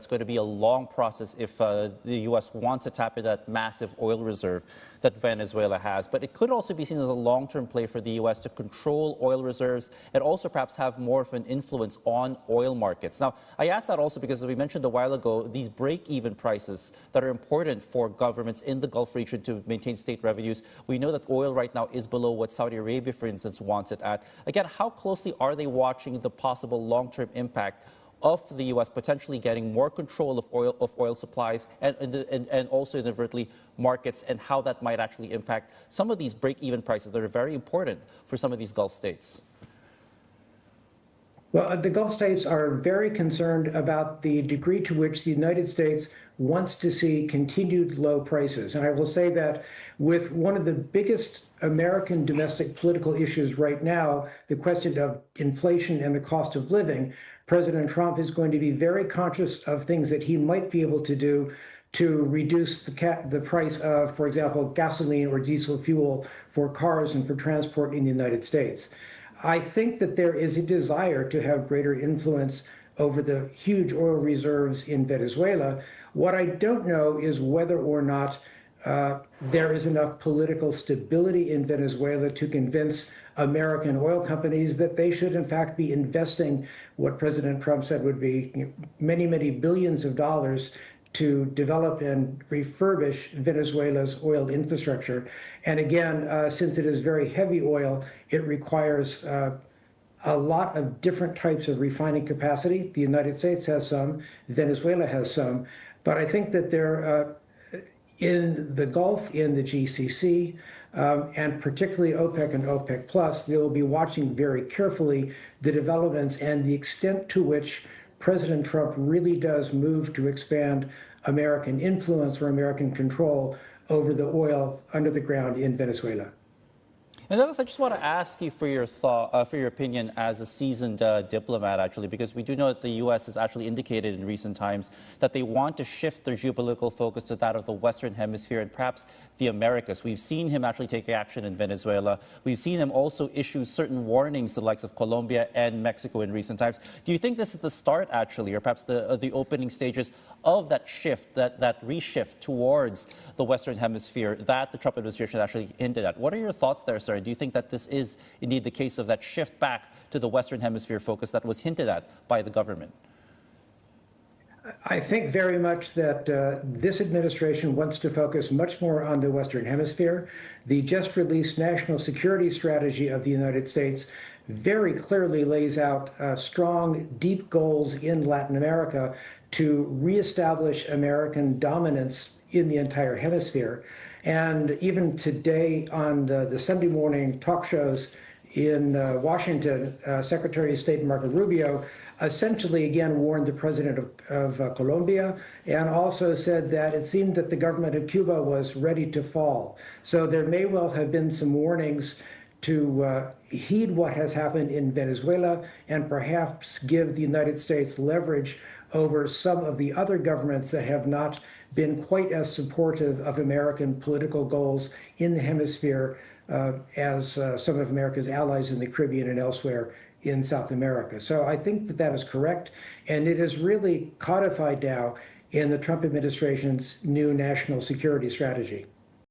it's going to be a long process if the U.S. wants to tap into that massive oil reserve that Venezuela has. But it could also be seen as a long-term play for the U.S. to control oil reserves and also perhaps have more of an influence on oil markets. Now, I asked that also because, as we mentioned a while ago, these break-even prices that are important for governments in the Gulf region to maintain state revenues. We know that oil right now is below what Saudi Arabia, for instance, wants it at. Again, how closely are they watching the possible long-term impact of the U.S. potentially getting more control of oil supplies and also inadvertently markets, and how that might actually impact some of these break-even prices that are very important for some of these Gulf states? Well, the Gulf states are very concerned about the degree to which the United States wants to see continued low prices. And I will say that with one of the biggest American domestic political issues right now, the question of inflation and the cost of living, President Trump is going to be very conscious of things that he might be able to do to reduce the price of, for example, gasoline or diesel fuel for cars and for transport in the United States. I think that there is a desire to have greater influence over the huge oil reserves in Venezuela. What I don't know is whether or not there is enough political stability in Venezuela to convince American oil companies that they should, in fact, be investing what President Trump said would be many, many billions of dollars to develop and refurbish Venezuela's oil infrastructure. And again, since it is very heavy oil, it requires a lot of different types of refining capacity. The United States has some, Venezuela has some, but I think that they're in the Gulf, in the GCC, and particularly OPEC and OPEC Plus, they will be watching very carefully the developments and the extent to which President Trump really does move to expand American influence or American control over the oil under the ground in Venezuela. And Douglas, I just want to ask you for your thought, for your opinion as a seasoned diplomat, actually, because we do know that the U.S. has actually indicated in recent times that they want to shift their geopolitical focus to that of the Western Hemisphere and perhaps the Americas. We've seen him actually take action in Venezuela. We've seen him also issue certain warnings to the likes of Colombia and Mexico in recent times. Do you think this is the start, actually, or perhaps the opening stages of that shift, that reshift towards the Western Hemisphere that the Trump administration actually hinted at? What are your thoughts there, sir? Do you think that this is indeed the case of that shift back to the Western Hemisphere focus that was hinted at by the government? I think very much that this administration wants to focus much more on the Western Hemisphere. The just released national security strategy of the United States very clearly lays out strong, deep goals in Latin America to reestablish American dominance in the entire hemisphere. And even today on the Sunday morning talk shows in Washington, Secretary of State Marco Rubio essentially again warned the president of Colombia and also said that it seemed that the government of Cuba was ready to fall. So there may well have been some warnings to heed what has happened in Venezuela and perhaps give the United States leverage over some of the other governments that have not been quite as supportive of American political goals in the hemisphere as some of America's allies in the Caribbean and elsewhere in South America. So I think that that is correct, and it is really codified now in the Trump administration's new national security strategy.